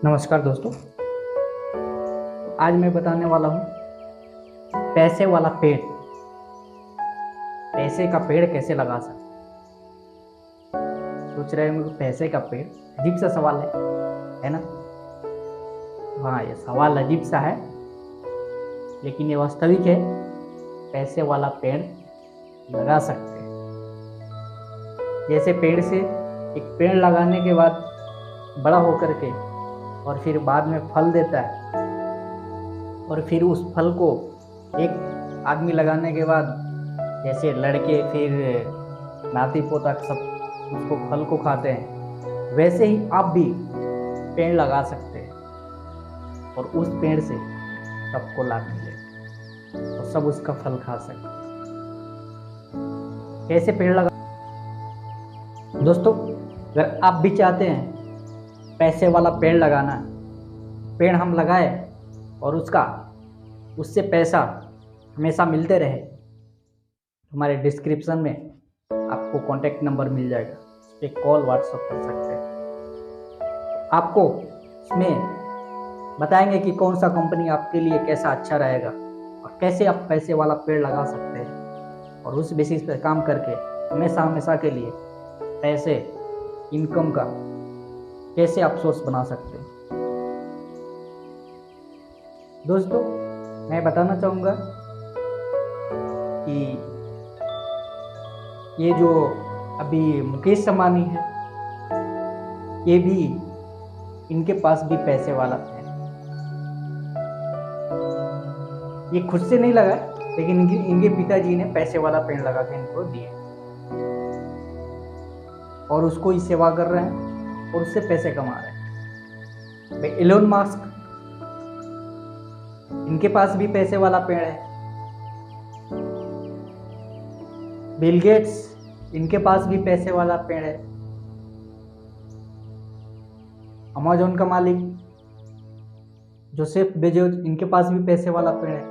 नमस्कार दोस्तों। आज मैं बताने वाला हूँ पैसे वाला पेड़। पैसे का पेड़ कैसे लगा सकते हैं। सोच रहे होंगे पैसे का पेड़, अजीब सा सवाल है ना। हाँ, ये सवाल अजीब सा है, लेकिन ये वास्तविक है। पैसे वाला पेड़ लगा सकते हैं। जैसे पेड़ से एक पेड़ लगाने के बाद बड़ा होकर के और फिर बाद में फल देता है, और फिर उस फल को एक आदमी लगाने के बाद, जैसे लड़के फिर नाती पोता सब उसको फल को खाते हैं, वैसे ही आप भी पेड़ लगा सकते हैं और उस पेड़ से सबको लाभ मिलेगा और सब उसका फल खा सकते हैं। कैसे पेड़ लगा दोस्तों, अगर आप भी चाहते हैं पैसे वाला पेड़ लगाना, पेड़ हम लगाए और उससे पैसा हमेशा मिलते रहे, हमारे डिस्क्रिप्शन में आपको कॉन्टैक्ट नंबर मिल जाएगा, उस पर कॉल व्हाट्सअप कर सकते हैं। आपको इसमें बताएंगे कि कौन सा कंपनी आपके लिए कैसा अच्छा रहेगा और कैसे आप पैसे वाला पेड़ लगा सकते हैं, और उस बेसिस पर काम करके हमेशा के लिए पैसे इनकम का कैसे आप सोर्स बना सकते हैं। दोस्तों, मैं बताना चाहूँगा कि ये जो अभी मुकेश अंबानी है, ये भी, इनके पास भी पैसे वाला है। ये खुद से नहीं लगा, लेकिन इनके पिताजी ने पैसे वाला पेड़ लगा के इनको दिए और उसको ही सेवा कर रहे हैं और उससे पैसे कमा रहे हैं। भाई एलोन मस्क, इनके पास भी पैसे वाला पेड़ है। बिल गेट्स, इनके पास भी पैसे वाला पेड़ है। अमेज़न का मालिक जोसेफ बेजोस, इनके पास भी पैसे वाला पेड़ है।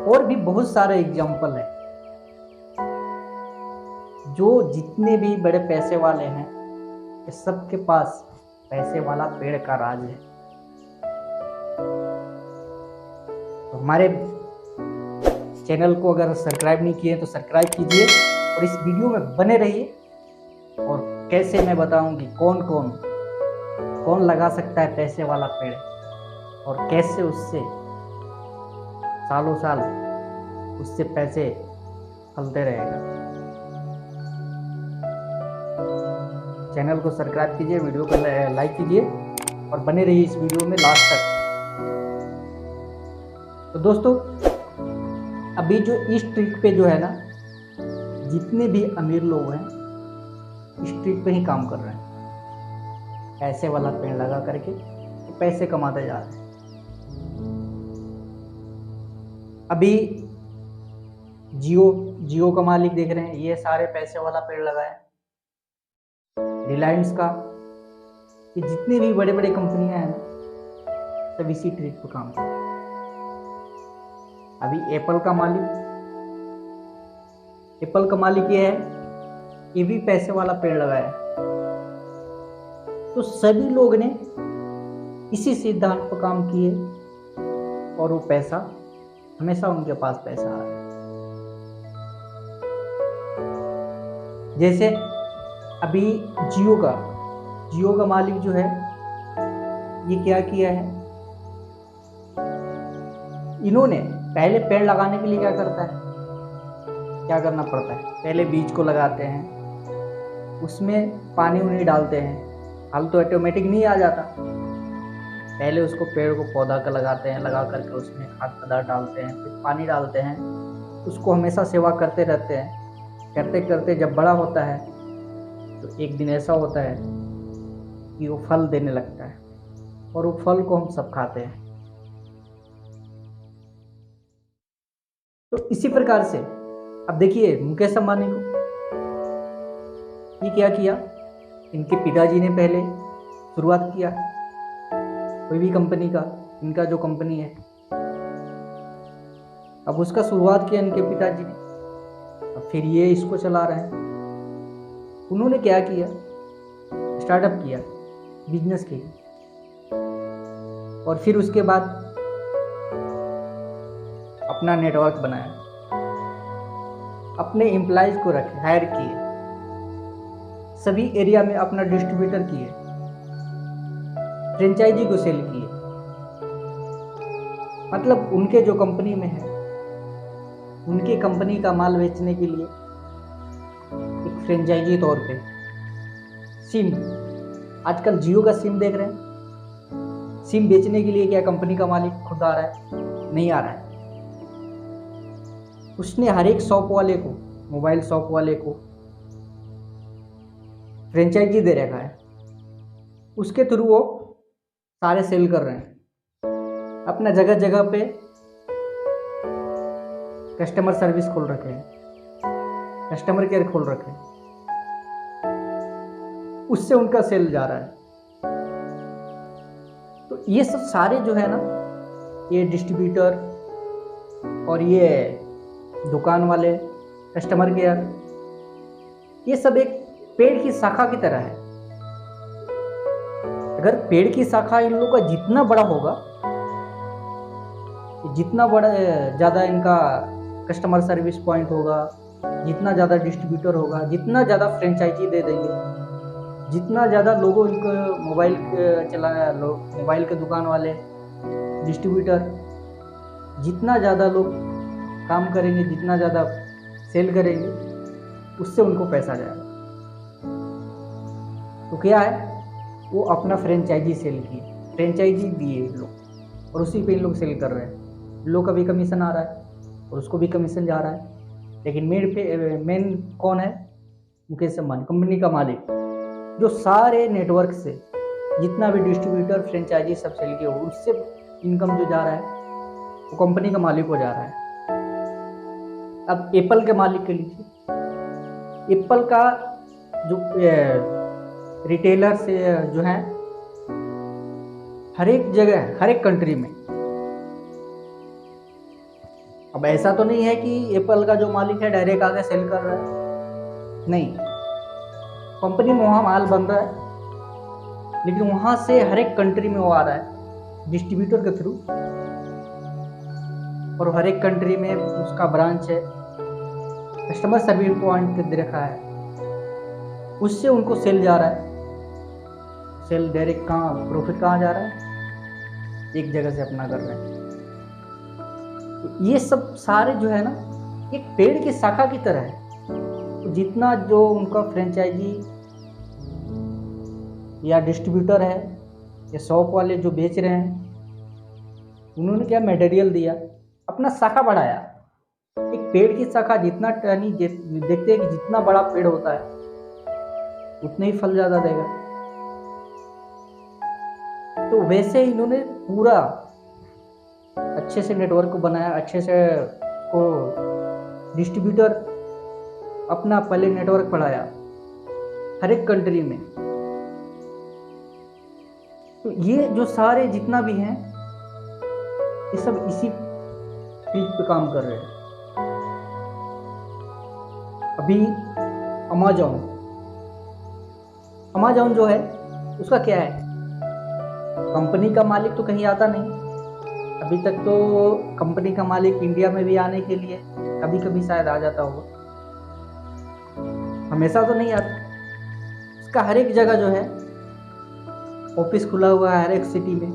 और भी बहुत सारे एग्जाम्पल हैं। जो जितने भी बड़े पैसे वाले हैं, ये सबके पास पैसे वाला पेड़ का राज है। तो हमारे चैनल को अगर सब्सक्राइब नहीं किए तो सब्सक्राइब कीजिए और इस वीडियो में बने रहिए। और कैसे मैं बताऊंगी कौन लगा सकता है पैसे वाला पेड़, और कैसे उससे सालों साल उससे पैसे फलते रहेगा। चैनल को सब्सक्राइब कीजिए, वीडियो को लाइक कीजिए और बने रहिए इस वीडियो में लास्ट तक। तो दोस्तों, अभी जो इस ट्रिक पे जो है ना, जितने भी अमीर लोग हैं इस ट्रिक पे ही काम कर रहे हैं। पैसे वाला पेड़ लगा करके तो पैसे कमाते जा रहे हैं। अभी जियो का मालिक देख रहे हैं, ये सारे पैसे वाला पेड़ लगाए। रिलायंस का, ये जितने भी बड़े बड़े कंपनियां हैं ना, सब इसी ट्रिक पे काम कर रहे हैं। अभी एप्पल का मालिक ये है, ये भी पैसे वाला पेड़ लगाया। तो सभी लोग ने इसी सिद्धांत पर काम किए और वो पैसा, हमेशा उनके पास पैसा आ रहा है। जैसे अभी जियो का मालिक जो है, ये क्या किया है, इन्होंने पहले पेड़ लगाने के लिए क्या करना पड़ता है, पहले बीज को लगाते हैं, उसमें पानी उनी डालते हैं। हल तो ऑटोमेटिक नहीं आ जाता, पहले उसको पेड़ को पौधा का लगाते हैं, लगा करके उसमें खाद पदार्थ डालते हैं, फिर पानी डालते हैं, उसको हमेशा सेवा करते रहते हैं। करते करते जब बड़ा होता है तो एक दिन ऐसा होता है कि वो फल देने लगता है और वो फल को हम सब खाते हैं। तो इसी प्रकार से अब देखिए मुकेश अंबानी को, ये क्या किया, इनके पिताजी ने पहले शुरुआत किया कोई भी कंपनी का, इनका जो कंपनी है, अब उसका शुरुआत किया इनके पिताजी ने, अब फिर ये इसको चला रहे हैं। उन्होंने क्या किया, स्टार्टअप किया बिजनेस के लिए, और फिर उसके बाद अपना नेटवर्क बनाया, अपने एम्प्लॉयज को रखे, हायर किए, सभी एरिया में अपना डिस्ट्रीब्यूटर किए, फ्रेंचाइजी को सेल किए। मतलब उनके जो कंपनी में है, उनकी कंपनी का माल बेचने के लिए एक फ्रेंचाइजी तौर पे सिम, आजकल जियो का सिम देख रहे हैं, सिम बेचने के लिए क्या कंपनी का मालिक खुद आ रहा है? नहीं आ रहा है। उसने हर एक शॉप वाले को, मोबाइल शॉप वाले को फ्रेंचाइजी दे रखा है, उसके थ्रू वो सारे सेल कर रहे हैं। अपना जगह जगह पे कस्टमर सर्विस खोल रखे हैं, कस्टमर केयर खोल रखे हैं, उससे उनका सेल जा रहा है। तो ये सब सारे जो है ना, ये डिस्ट्रीब्यूटर और ये दुकान वाले, कस्टमर केयर, ये सब एक पेड़ की शाखा की तरह है। अगर पेड़ की शाखा इन लोगों का जितना बड़ा होगा, जितना बड़ा ज़्यादा इनका कस्टमर सर्विस पॉइंट होगा, जितना ज़्यादा डिस्ट्रीब्यूटर होगा, जितना ज़्यादा फ्रेंचाइजी दे देंगे, जितना ज़्यादा लोगों इनको मोबाइल चलाया, लोग मोबाइल के दुकान वाले, डिस्ट्रीब्यूटर, जितना ज़्यादा लोग काम करेंगे, जितना ज़्यादा सेल करेंगे, उससे उनको पैसा जाएगा। तो क्या है, वो अपना फ्रेंचाइजी सेल किए, फ्रेंचाइजी दिए लोग, और उसी पे इन लोग सेल कर रहे हैं। लोग का भी कमीशन आ रहा है और उसको भी कमीशन जा रहा है। लेकिन मेन कौन है? मुकेश अंबानी, कंपनी का मालिक, जो सारे नेटवर्क से जितना भी डिस्ट्रीब्यूटर, फ्रेंचाइजी सब सेल किए, उससे इनकम जो जा रहा है वो कंपनी का मालिक हो जा रहा है। अब एप्पल के मालिक के लीजिए, एप्पल का जो रिटेलर से जो है हर एक जगह, हर एक कंट्री में। अब ऐसा तो नहीं है कि एप्पल का जो मालिक है डायरेक्ट आके सेल कर रहा है, नहीं, कंपनी में वहाँ माल बन रहा है, लेकिन वहाँ से हर एक कंट्री में वो आ रहा है डिस्ट्रीब्यूटर के थ्रू, और हर एक कंट्री में उसका ब्रांच है, कस्टमर सर्विस पॉइंट दे रखा है, उससे उनको सेल जा रहा है। सेल डायरेक्ट कहाँ, प्रॉफिट कहाँ जा रहा है? एक जगह से अपना कर रहे हैं। तो ये सब सारे जो है ना, एक पेड़ की शाखा की तरह है। तो जितना जो उनका फ्रेंचाइजी या डिस्ट्रीब्यूटर है या शॉप वाले जो बेच रहे हैं, उन्होंने क्या मटेरियल दिया, अपना शाखा बढ़ाया। एक पेड़ की शाखा जितना टहनी, देखते हैं कि जितना बड़ा पेड़ होता है उतना ही फल ज़्यादा देगा। तो वैसे ही इन्होंने पूरा अच्छे से नेटवर्क को बनाया, अच्छे से को डिस्ट्रीब्यूटर अपना पहले नेटवर्क बढ़ाया हर एक कंट्री में। तो ये जो सारे जितना भी हैं, ये सब इसी पीक पे काम कर रहे हैं। अभी अमेज़न जो है, उसका क्या है, कंपनी का मालिक तो कहीं आता नहीं। अभी तक तो कंपनी का मालिक इंडिया में भी आने के लिए कभी कभी शायद आ जाता होगा, हमेशा तो नहीं आता। उसका हर एक जगह जो है ऑफिस खुला हुआ है, हर एक सिटी में।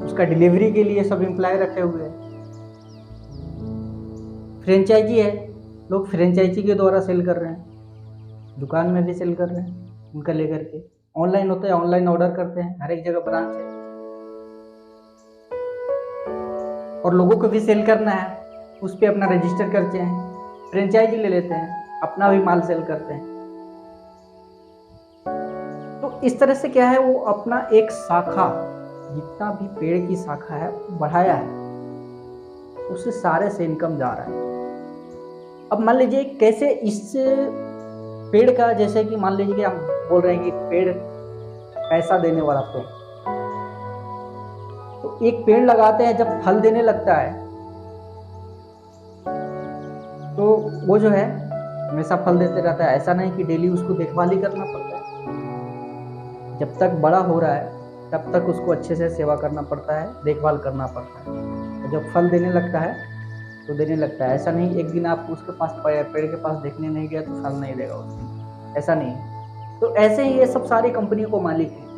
उसका डिलीवरी के लिए सब एम्प्लॉय रखे हुए हैं। फ्रेंचाइजी है, लोग फ्रेंचाइजी के द्वारा सेल कर रहे हैं, दुकान में भी सेल कर रहे हैं उनका लेकर के। ऑनलाइन होता है, ऑनलाइन ऑर्डर करते हैं, हर एक जगह ब्रांच है। और लोगों को भी सेल करना है, उस पर अपना रजिस्टर करते हैं, फ्रेंचाइजी ले लेते हैं, अपना भी माल सेल करते हैं। तो इस तरह से क्या है, वो अपना एक शाखा, जितना भी पेड़ की शाखा है बढ़ाया है, उससे सारे से इनकम जा रहा है। अब मान लीजिए कैसे इस पेड़ का, जैसे कि मान लीजिए कि हम बोल रहे हैं कि पेड़ पैसा देने वाला पेड़, तो एक पेड़ लगाते हैं, जब फल देने लगता है तो वो जो है हमेशा फल देते रहता है। ऐसा नहीं कि डेली उसको देखभाल ही करना पड़ता है, जब तक बड़ा हो रहा है तब तक उसको अच्छे से सेवा करना पड़ता है, देखभाल करना पड़ता है। तो जब फल देने लगता है तो देने लगता है। ऐसा नहीं एक दिन आप उसके पास पेड़ के पास देखने नहीं गया तो फल नहीं देगा उस दिन, ऐसा नहीं है। तो ऐसे ही ये सब सारी कंपनियों को मालिक है।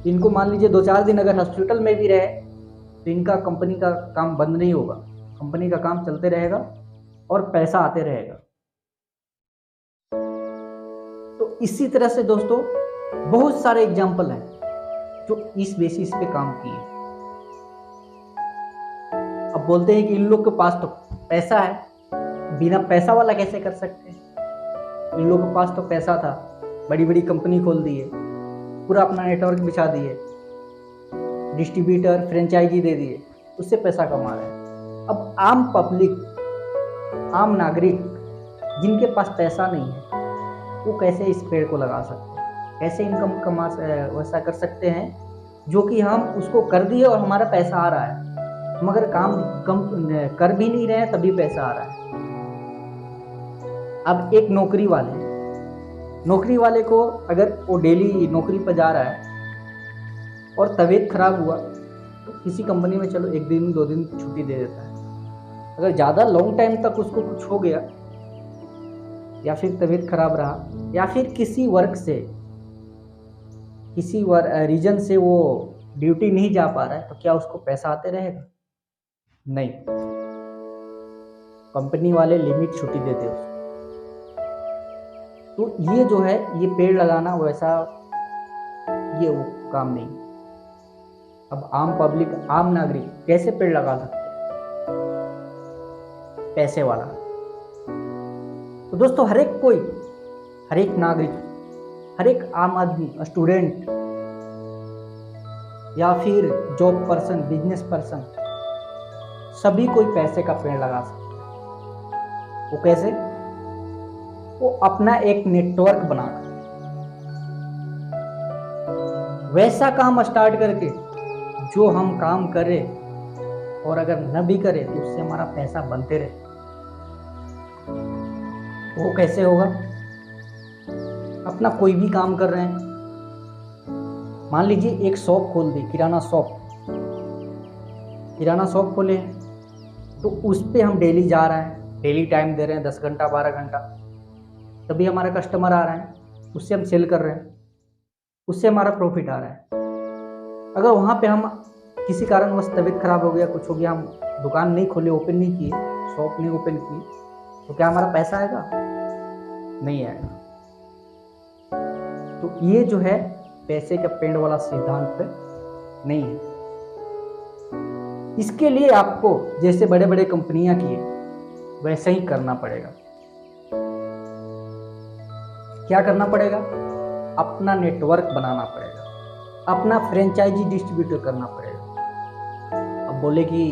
इनको मान लीजिए 2-4 दिन अगर हॉस्पिटल में भी रहे तो इनका कंपनी का काम बंद नहीं होगा, कंपनी का काम चलते रहेगा और पैसा आते रहेगा। तो इसी तरह से दोस्तों बहुत सारे एग्जाम्पल हैं जो इस बेसिस पे काम किए। अब बोलते हैं कि इन लोग के पास तो पैसा है, बिना पैसा वाला कैसे कर सकते हैं। इन लोग के पास तो पैसा था, बड़ी बड़ी कंपनी खोल दिए, पूरा अपना नेटवर्क बिछा दिए, डिस्ट्रीब्यूटर फ्रेंचाइजी दे दिए, उससे पैसा कमा रहे हैं। अब आम पब्लिक, आम नागरिक जिनके पास पैसा नहीं है वो कैसे इस पेड़ को लगा सकते हैं, कैसे इनकम कमा वैसा कर सकते हैं जो कि हम उसको कर दिए और हमारा पैसा आ रहा है। हम अगर काम कम कर भी नहीं रहे हैं तभी पैसा आ रहा है। अब एक नौकरी वाले को अगर वो डेली नौकरी पर जा रहा है और तबीयत खराब हुआ तो किसी कंपनी में चलो 1 दिन 2 दिन छुट्टी दे देता है। अगर ज़्यादा लॉन्ग टाइम तक उसको कुछ हो गया या फिर तबीयत खराब रहा या फिर किसी रीजन से वो ड्यूटी नहीं जा पा रहा है तो क्या उसको पैसा आते रहेगा? नहीं, कंपनी वाले लिमिट छुट्टी देते उसको। तो ये जो है ये पेड़ लगाना वैसा ये वो काम नहीं। अब आम पब्लिक, आम नागरिक कैसे पेड़ लगा सकते हैं? पैसे वाला। तो दोस्तों हर एक नागरिक, हर एक आम आदमी, स्टूडेंट या फिर जॉब पर्सन, बिजनेस पर्सन, सभी कोई पैसे का पेड़ लगा सकता है। वो कैसे? वो अपना एक नेटवर्क बनाकर वैसा काम स्टार्ट करके जो हम काम करें और अगर न भी करें तो उससे हमारा पैसा बनते रहे। वो कैसे होगा? अपना कोई भी काम कर रहे हैं, मान लीजिए एक शॉप खोल दी, किराना शॉप खोले हैं तो उस पे हम डेली जा रहे हैं, डेली टाइम दे रहे हैं 10 घंटा 12 घंटा, तभी हमारा कस्टमर आ रहा है, उससे हम सेल कर रहे हैं, उससे हमारा प्रॉफिट आ रहा है। अगर वहाँ पे हम किसी कारणवश तबीयत खराब हो गया, कुछ हो गया, हम दुकान नहीं खोले, ओपन नहीं किए, शॉप नहीं ओपन की, तो क्या हमारा पैसा आएगा? नहीं आएगा। तो ये जो है पैसे का पेड़ वाला सिद्धांत नहीं है। इसके लिए आपको जैसे बड़े बड़े कंपनियां किए वैसे ही करना पड़ेगा। क्या करना पड़ेगा? अपना नेटवर्क बनाना पड़ेगा, अपना फ्रेंचाइजी डिस्ट्रीब्यूटर करना पड़ेगा। अब बोले कि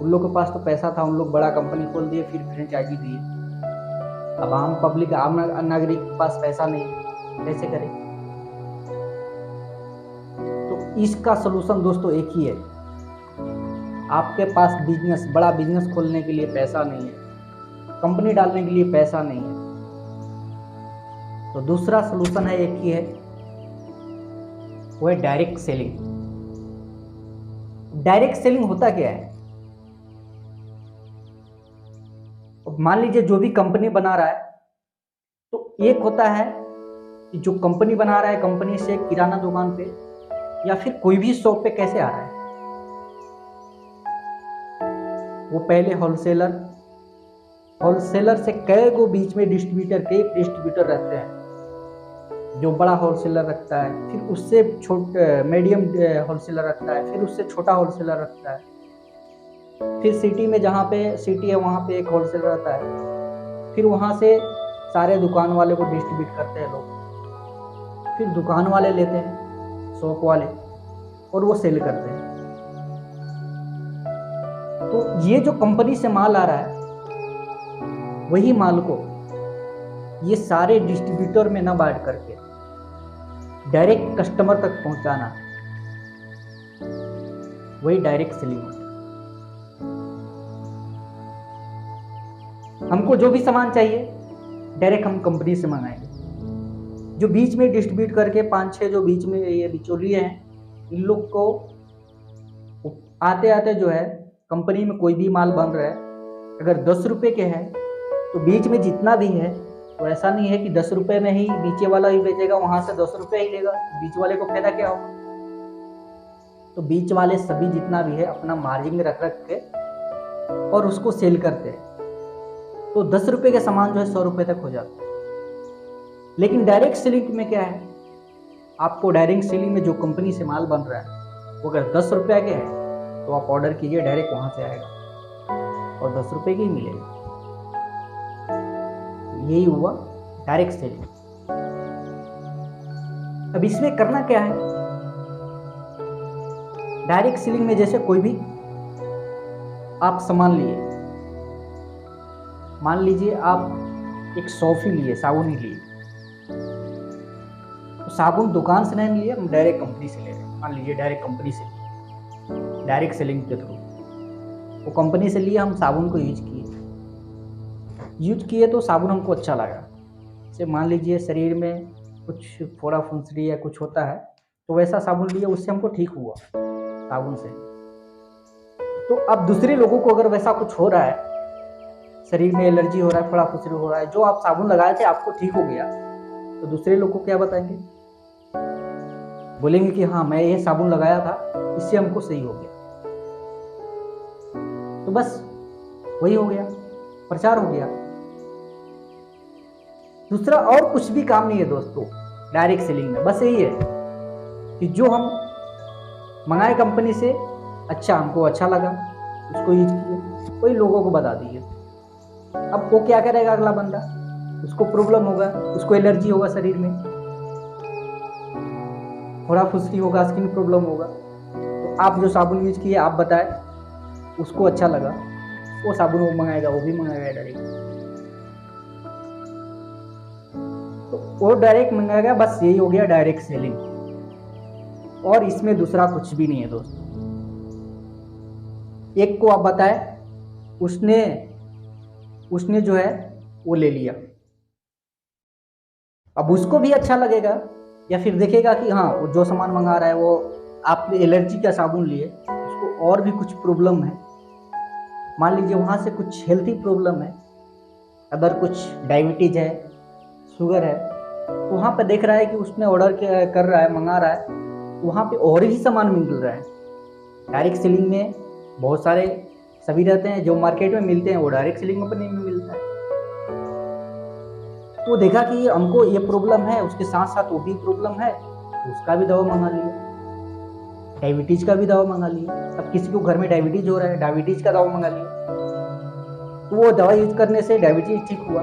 उन लोग के पास तो पैसा था, उन लोग बड़ा कंपनी खोल दिए, फिर फ्रेंचाइजी दिए। अब आम पब्लिक, आम नागरिक के पास पैसा नहीं, कैसे करें? तो इसका सलूशन दोस्तों एक ही है। आपके पास बड़ा बिजनेस खोलने के लिए पैसा नहीं है, कंपनी डालने के लिए पैसा नहीं है, तो दूसरा सलूशन है, एक ही है, वो है डायरेक्ट सेलिंग। डायरेक्ट सेलिंग होता क्या है? मान लीजिए जो भी कंपनी बना रहा है, तो एक होता है कि जो कंपनी बना रहा है, कंपनी से किराना दुकान पे या फिर कोई भी शॉप पे कैसे आ रहा है? वो पहले होलसेलर से कई गो बीच में डिस्ट्रीब्यूटर रहते हैं। जो बड़ा होलसेलर रखता है, फिर उससे मीडियम होलसेलर रखता है, फिर उससे छोटा होलसेलर रखता है, फिर सिटी में जहाँ पे सिटी है वहाँ पे एक होलसेलर रहता है, फिर वहाँ से सारे दुकान वाले को डिस्ट्रीब्यूट करते हैं लोग, फिर दुकान वाले लेते हैं, शॉप वाले, और वो सेल करते हैं। तो ये जो कंपनी से माल आ रहा है, वही माल को ये सारे डिस्ट्रीब्यूटर में ना बांट करके डायरेक्ट कस्टमर तक पहुंचाना, वही डायरेक्ट सेलिंग होता है। हमको जो भी सामान चाहिए डायरेक्ट हम कंपनी से मंगाएंगे, जो बीच में डिस्ट्रीब्यूट करके 5-6 जो बीच में ये बिचौलिए हैं, इन लोग को आते आते जो है कंपनी में कोई भी माल बन रहा है, अगर 10 रुपये के हैं तो बीच में जितना भी है, तो ऐसा नहीं है कि 10 रुपये में ही नीचे वाला ही बेचेगा, वहां से 10 रुपये ही लेगा, बीच वाले को फायदा क्या होगा। तो बीच वाले सभी जितना भी है अपना मार्जिन रख के और उसको सेल करते हैं, तो 10 रुपये के सामान जो है 100 रुपये तक हो जाता है। लेकिन डायरेक्ट सेलिंग में क्या है, आपको डायरेक्ट सेलिंग में जो कंपनी से माल बन रहा है वो अगर 10 रुपये के है तो आप ऑर्डर कीजिए, डायरेक्ट वहां से आएगा और 10 रुपये की ही मिलेगा। यही हुआ डायरेक्ट सेलिंग। अब इसमें करना क्या है, डायरेक्ट सेलिंग में जैसे कोई भी आप सामान लिए, मान लीजिए आप एक सौंफ ही लिए, साबुन ही लिए, तो साबुन दुकान से नहीं लिए, हम डायरेक्ट कंपनी से ले रहे हैं, मान लीजिए डायरेक्ट कंपनी से लिए, डायरेक्ट सेलिंग के थ्रू वो कंपनी से लिए, हम साबुन को यूज किए तो साबुन हमको अच्छा लगा। जैसे मान लीजिए शरीर में कुछ फोड़ा फुंसरी या कुछ होता है तो वैसा साबुन लिए, उससे हमको ठीक हुआ साबुन से। तो अब दूसरे लोगों को अगर वैसा कुछ हो रहा है, शरीर में एलर्जी हो रहा है, फोड़ा फुंसरी हो रहा है, जो आप साबुन लगाए थे आपको ठीक हो गया, तो दूसरे लोग को क्या बताएंगे, बोलेंगे कि हाँ मैं ये साबुन लगाया था, इससे हमको सही हो गया। तो बस वही हो गया, प्रचार हो गया। दूसरा और कुछ भी काम नहीं है दोस्तों डायरेक्ट सेलिंग में, बस यही है कि जो हम मंगाए कंपनी से, अच्छा हमको अच्छा लगा, उसको यूज किए, वही लोगों को बता दिए। अब वो क्या करेगा अगला बंदा, उसको प्रॉब्लम होगा, उसको एलर्जी होगा, शरीर में थोड़ा फुंसी होगा, स्किन प्रॉब्लम होगा, तो आप जो साबुन यूज किए आप बताए, उसको अच्छा लगा, वो साबुन वो मंगाएगा, वो भी मंगाएगा डायरेक्ट, तो वो डायरेक्ट मंगाएगा। बस यही हो गया डायरेक्ट सेलिंग, और इसमें दूसरा कुछ भी नहीं है दोस्तों। एक को आप बताए, उसने जो है वो ले लिया, अब उसको भी अच्छा लगेगा, या फिर देखेगा कि हाँ वो जो सामान मंगा रहा है वो, आपने एलर्जी का साबुन लिए, उसको और भी कुछ प्रॉब्लम है, मान लीजिए वहाँ से कुछ हेल्थी प्रॉब्लम है, अगर कुछ डायबिटीज है, शुगर है, तो वहाँ पे देख रहा है कि उसने ऑर्डर कर रहा है, मंगा रहा है, तो वहाँ पे और ही सामान मिल रहा है। डायरेक्ट सेलिंग में बहुत सारे सभी रहते हैं, जो मार्केट में मिलते हैं वो डायरेक्ट सेलिंग कंपनी में मिलता है। तो देखा कि हमको ये प्रॉब्लम है, उसके साथ साथ वो भी प्रॉब्लम है, उसका भी दवा मंगा लिया, डायबिटीज का भी दवा मंगा लिया। अब किसी को घर में डायबिटीज हो रहा है, डायबिटीज का दवा मंगा लिया, तो वो दवा यूज करने से डायबिटीज ठीक हुआ,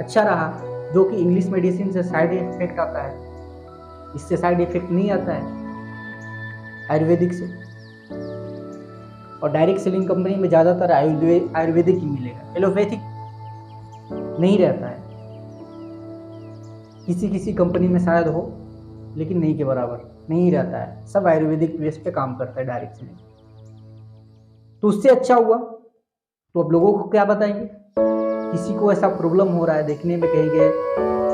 अच्छा रहा, जो कि इंग्लिश मेडिसिन से साइड इफेक्ट आता है, इससे साइड इफेक्ट नहीं आता है आयुर्वेदिक से। और डायरेक्ट सेलिंग कंपनी में ज़्यादातर आयुर्वेदिक ही मिलेगा, एलोपैथिक नहीं रहता है, किसी कंपनी में शायद हो, लेकिन नहीं के बराबर नहीं रहता है, सब आयुर्वेदिक बेस पे काम करता है डायरेक्ट सेलिंग। तो उससे अच्छा हुआ, तो अब लोगों को क्या बताएंगे, किसी को ऐसा प्रॉब्लम हो रहा है, देखने में कहीं गए,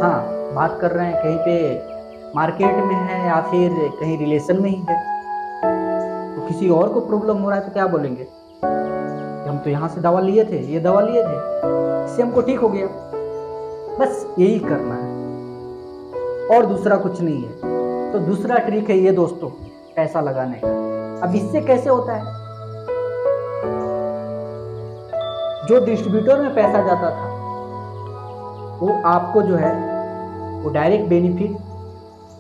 हाँ बात कर रहे हैं कहीं पे मार्केट में है या फिर कहीं रिलेशन में ही है, तो किसी और को प्रॉब्लम हो रहा है तो क्या बोलेंगे कि हम तो यहाँ से दवा लिए थे, ये दवा लिए थे, इससे हमको ठीक हो गया। बस यही करना है और दूसरा कुछ नहीं है। तो दूसरा ट्रिक है ये दोस्तों, पैसा लगाने का। अब इससे कैसे होता है, जो डिस्ट्रीब्यूटर में पैसा जाता था वो आपको जो है वो डायरेक्ट बेनिफिट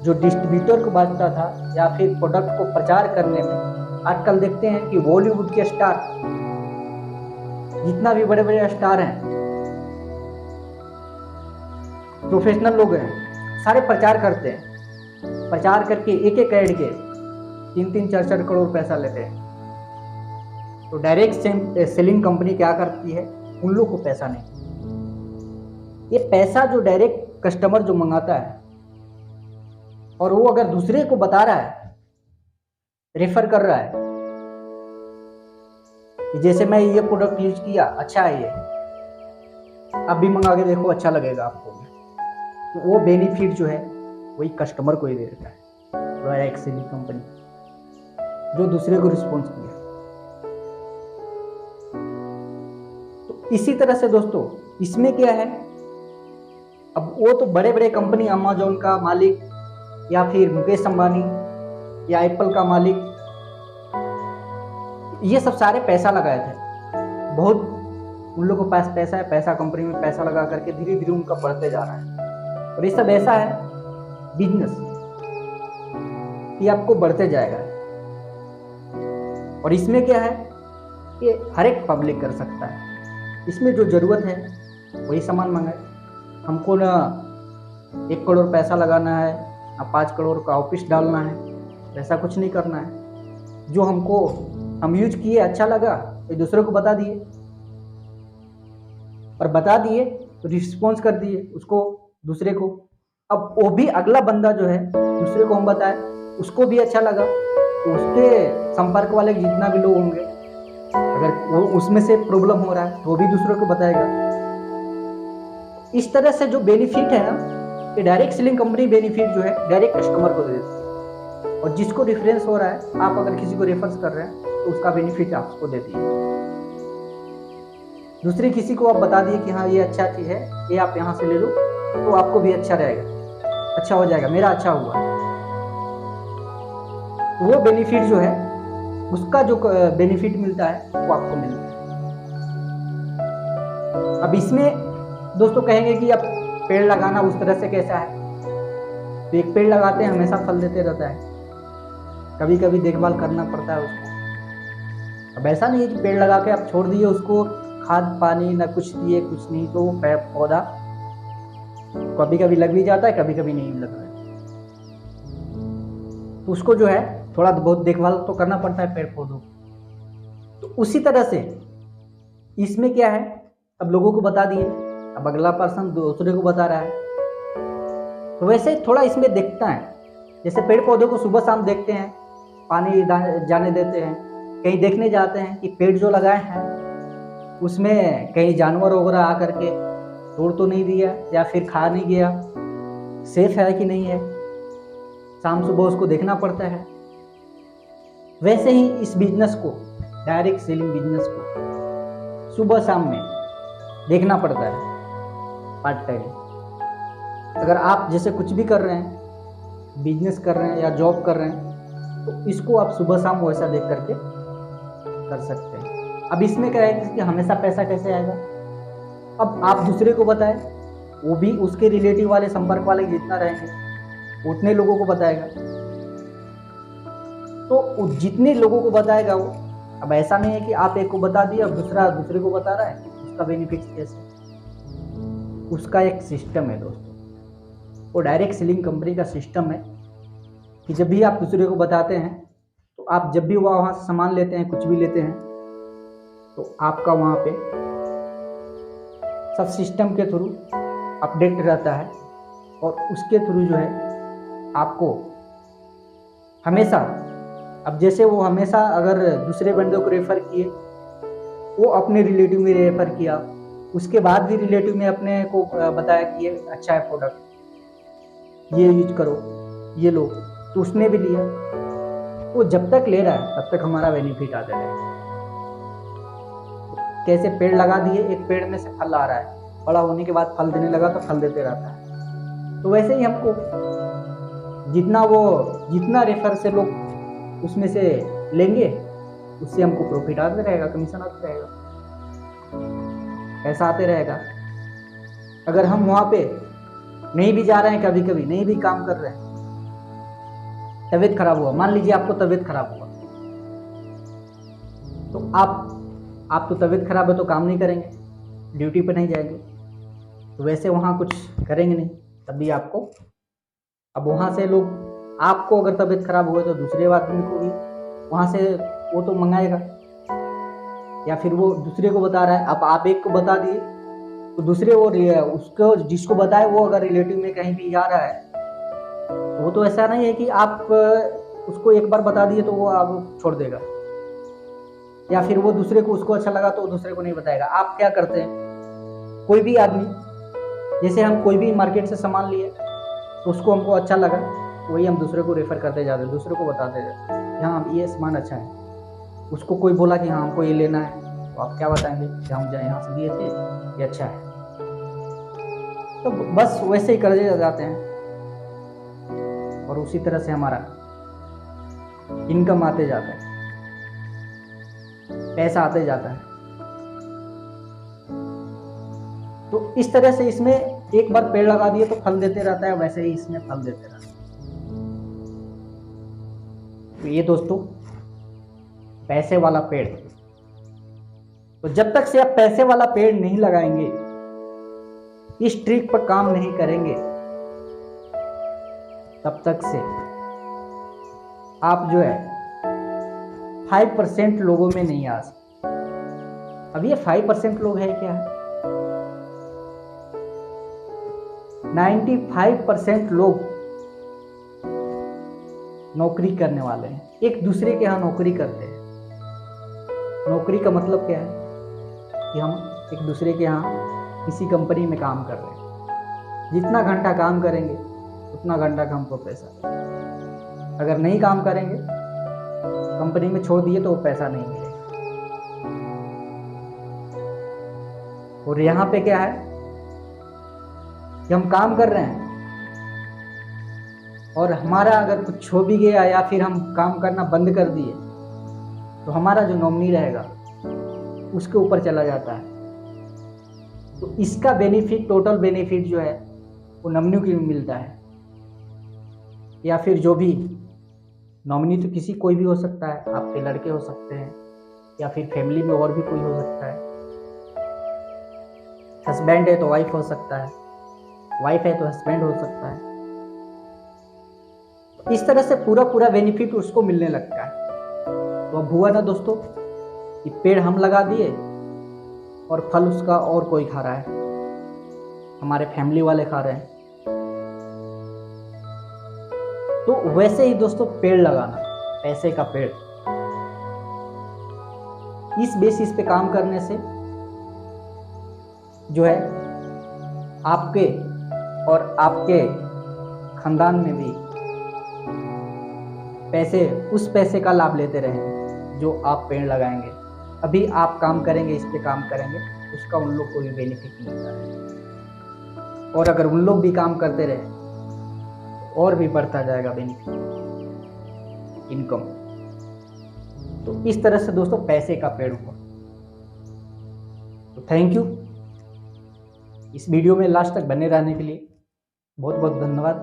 जो डिस्ट्रीब्यूटर को बचता था, या फिर प्रोडक्ट को प्रचार करने में, आजकल देखते हैं कि बॉलीवुड के स्टार, जितना भी बड़े बड़े स्टार हैं, प्रोफेशनल लोग हैं, सारे प्रचार करते हैं, प्रचार करके एक एक ऐड के 3-3, 4-4 करोड़ पैसा लेते हैं। तो डायरेक्ट सेलिंग कंपनी क्या करती है, उन लोग को पैसा नहीं, ये पैसा जो डायरेक्ट कस्टमर जो मंगाता है और वो अगर दूसरे को बता रहा है, रेफर कर रहा है कि जैसे मैं ये प्रोडक्ट यूज किया, अच्छा है ये, आप भी मंगा के देखो, अच्छा लगेगा आपको, तो वो बेनिफिट जो है वही कस्टमर को ही दे देता है। डायरेक्ट सेलिंग कंपनी जो दूसरे को रिस्पॉन्स किया। तो इसी तरह से दोस्तों इसमें क्या है, अब वो तो बड़े बड़े कंपनी, अमेजोन का मालिक या फिर मुकेश अंबानी या एप्पल का मालिक, ये सब सारे पैसा लगाए थे। बहुत उन लोगों के पास पैसा है, पैसा कंपनी में पैसा लगा करके धीरे धीरे उनका बढ़ते जा रहा है। और ये सब ऐसा है बिजनेस, ये आपको बढ़ते जाएगा। और इसमें क्या है, ये हर एक पब्लिक कर सकता है। इसमें जो ज़रूरत है वही सामान मंगाए। हमको ना 1 करोड़ पैसा लगाना है, ना 5 करोड़ का ऑफिस डालना है, ऐसा कुछ नहीं करना है। जो हमको हम यूज किए अच्छा लगा तो दूसरे को बता दिए, और बता दिए तो रिस्पॉन्स कर दिए उसको दूसरे को। अब वो भी अगला बंदा जो है दूसरे को हम बताए, उसको भी अच्छा लगा तो उसके संपर्क वाले जितना भी लोग होंगे, अगर वो उसमें से प्रॉब्लम हो रहा है तो वो भी दूसरों को बताएगा। इस तरह से जो बेनिफिट है ना, ये डायरेक्ट सेलिंग कंपनी बेनिफिट जो है डायरेक्ट कस्टमर को दे देती है। और जिसको रेफरेंस हो रहा है, आप अगर किसी को रेफरेंस कर रहे हैं तो उसका बेनिफिट आपको देती है। दूसरी किसी को आप बता दिए कि हाँ ये अच्छा चीज़ है, ये आप यहाँ से ले लो, तो आपको भी अच्छा रहेगा, अच्छा हो जाएगा, मेरा अच्छा हुआ। वो बेनिफिट जो है, उसका जो बेनिफिट मिलता है वो आपको मिलता है। अब इसमें दोस्तों कहेंगे कि अब पेड़ लगाना उस तरह से कैसा है, तो एक पेड़ लगाते हैं हमेशा फल देते रहता है, कभी कभी देखभाल करना पड़ता है उसको। अब ऐसा नहीं है कि पेड़ लगा के आप छोड़ दिए उसको, खाद पानी ना कुछ दिए कुछ नहीं, तो वो पौधा कभी कभी लग भी जाता है, कभी कभी नहीं लगता है। तो उसको जो है थोड़ा बहुत देखभाल तो करना पड़ता है पेड़ पौधों। तो उसी तरह से इसमें क्या है, अब लोगों को बता दिए, अब अगला पर्सन दूसरे को बता रहा है। तो वैसे थोड़ा इसमें देखता है, जैसे पेड़ पौधों को सुबह शाम देखते हैं, पानी जाने देते हैं, कहीं देखने जाते हैं कि पेड़ जो लगाए हैं उसमें कहीं जानवर वगैरह आकर के तोड़ तो नहीं दिया या फिर खा नहीं गया, सेफ है कि नहीं है, शाम सुबह उसको देखना पड़ता है। वैसे ही इस बिजनेस को, डायरेक्ट सेलिंग बिजनेस को सुबह शाम में देखना पड़ता है पार्ट टाइम। अगर आप जैसे कुछ भी कर रहे हैं, बिजनेस कर रहे हैं या जॉब कर रहे हैं, तो इसको आप सुबह शाम वैसा देख करके कर सकते हैं। अब इसमें क्या है कि हमेशा पैसा कैसे आएगा, अब आप दूसरे को बताएं, वो भी उसके रिलेटिव वाले संपर्क वाले जितना रहेंगे उतने लोगों को बताएगा। तो जितने लोगों को बताएगा वो, अब ऐसा नहीं है कि आप एक को बता दिया अब दूसरा दूसरे को बता रहा है, उसका बेनिफिट कैसे, उसका एक सिस्टम है दोस्तों। वो डायरेक्ट सेलिंग कंपनी का सिस्टम है कि जब भी आप दूसरे को बताते हैं, तो आप जब भी वहाँ से सामान लेते हैं, कुछ भी लेते हैं, तो आपका वहाँ पे सब सिस्टम के थ्रू अपडेट रहता है, और उसके थ्रू जो है आपको हमेशा, अब जैसे वो हमेशा अगर दूसरे बंदे को रेफ़र किए, वो अपने रिलेटिव में रेफ़र किया, उसके बाद भी रिलेटिव में अपने को बताया कि ये अच्छा है प्रोडक्ट, ये यूज करो, ये लो, तो उसने भी लिया। वो जब तक ले रहा है तब तक हमारा बेनिफिट आता रहेगा। कैसे पेड़ लगा दिए, एक पेड़ में से फल आ रहा है, बड़ा होने के बाद फल देने लगा तो फल देते रहता है। तो वैसे ही हमको जितना रेफर से लोग उसमें से लेंगे, उससे हमको प्रॉफिट आते रहेगा, कमीशन आते रहेगा, पैसा आते रहेगा। अगर हम वहाँ पे नहीं भी जा रहे हैं, कभी कभी नहीं भी काम कर रहे हैं, तबीयत खराब हुआ, मान लीजिए आपको तबीयत खराब हुआ, तो आप तो तबीयत खराब है तो काम नहीं करेंगे, ड्यूटी पे नहीं जाएंगे, तो वैसे वहाँ कुछ करेंगे नहीं, तभी आपको, अब वहाँ से लोग, आपको अगर तबीयत खराब हुआ तो दूसरे आदमी को भी वहाँ से वो तो मंगाएगा, या फिर वो दूसरे को बता रहा है, अब आप एक को बता दिए तो दूसरे वो उसको जिसको बताए वो अगर रिलेटिव में कहीं भी जा रहा है, तो वो तो ऐसा नहीं है कि आप उसको एक बार बता दिए तो वो आप छोड़ देगा, या फिर वो दूसरे को, उसको अच्छा लगा तो वो दूसरे को नहीं बताएगा। आप क्या करते हैं, कोई भी आदमी, जैसे हम कोई भी मार्केट से सामान लिए तो तो उसको हमको अच्छा लगा, वही हम दूसरे को रेफ़र करते जाते, दूसरे को बताते जाते कि हाँ ये सामान अच्छा है। उसको कोई बोला कि हाँ हमको ये लेना है, तो आप क्या बताएंगे कि हम यहाँ से लिए थे, ये अच्छा है। तो बस वैसे ही करते जाते हैं और उसी तरह से हमारा इनकम आते जाता है, पैसा आते जाता है। तो इस तरह से इसमें एक बार पेड़ लगा दिए तो फल देते रहता है, वैसे ही इसमें फल देते रहता है। तो ये दोस्तों पैसे वाला पेड़। तो जब तक से आप पैसे वाला पेड़ नहीं लगाएंगे, इस ट्रिक पर काम नहीं करेंगे, तब तक से आप जो है 5% लोगों में नहीं आ सकते। अब ये 5% लोग है क्या है? 95% लोग नौकरी करने वाले हैं, एक दूसरे के यहाँ नौकरी करते हैं। नौकरी का मतलब क्या है कि हम एक दूसरे के यहाँ किसी कंपनी में काम कर रहे हैं। जितना घंटा काम करेंगे उतना घंटा का हमको पैसा। अगर नहीं काम करेंगे, कंपनी में छोड़ दिए, तो वो पैसा नहीं मिलेगा। और यहाँ पे क्या है कि हम काम कर रहे हैं और हमारा अगर कुछ हो भी गया या फिर हम काम करना बंद कर दिए, तो हमारा जो नॉमिनी रहेगा उसके ऊपर चला जाता है। तो इसका बेनिफिट, टोटल बेनिफिट जो है वो नॉमिनी को मिलता है, या फिर जो भी नॉमिनी, तो किसी कोई भी हो सकता है, आपके लड़के हो सकते हैं या फिर फैमिली में और भी कोई हो सकता है। हस्बैंड है तो वाइफ हो सकता है, वाइफ है तो हस्बैंड हो सकता है। इस तरह से पूरा बेनिफिट उसको मिलने लगता है। तो अब हुआ ना दोस्तों कि पेड़ हम लगा दिए और फल उसका और कोई खा रहा है, हमारे फैमिली वाले खा रहे हैं। तो वैसे ही दोस्तों पेड़ लगाना, पैसे का पेड़, इस बेसिस पे काम करने से जो है आपके और आपके खानदान में भी पैसे, उस पैसे का लाभ लेते रहेंगे जो आप पेड़ लगाएंगे। अभी आप काम करेंगे, इस पे काम करेंगे, उसका उन लोग को भी बेनिफिट मिलता है। और अगर उन लोग भी काम करते रहे और भी बढ़ता जाएगा बेनिफिट, इनकम। तो इस तरह से दोस्तों पैसे का पेड़ हुआ। तो थैंक यू इस वीडियो में लास्ट तक बने रहने के लिए, बहुत बहुत धन्यवाद।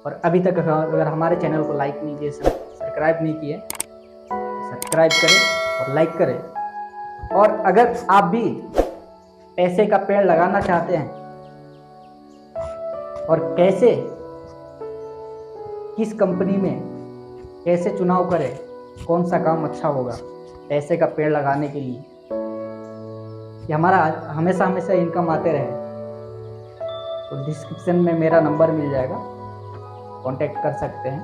और अभी तक अगर हमारे चैनल को लाइक नहीं किए, सब्सक्राइब नहीं किए, सब्सक्राइब करें और लाइक करें। और अगर आप भी पैसे का पेड़ लगाना चाहते हैं और कैसे, किस कंपनी में कैसे चुनाव करें, कौन सा काम अच्छा होगा पैसे का पेड़ लगाने के लिए, कि हमारा हमेशा इनकम आते रहे, तो डिस्क्रिप्शन में मेरा नंबर मिल जाएगा, कांटेक्ट कर सकते हैं।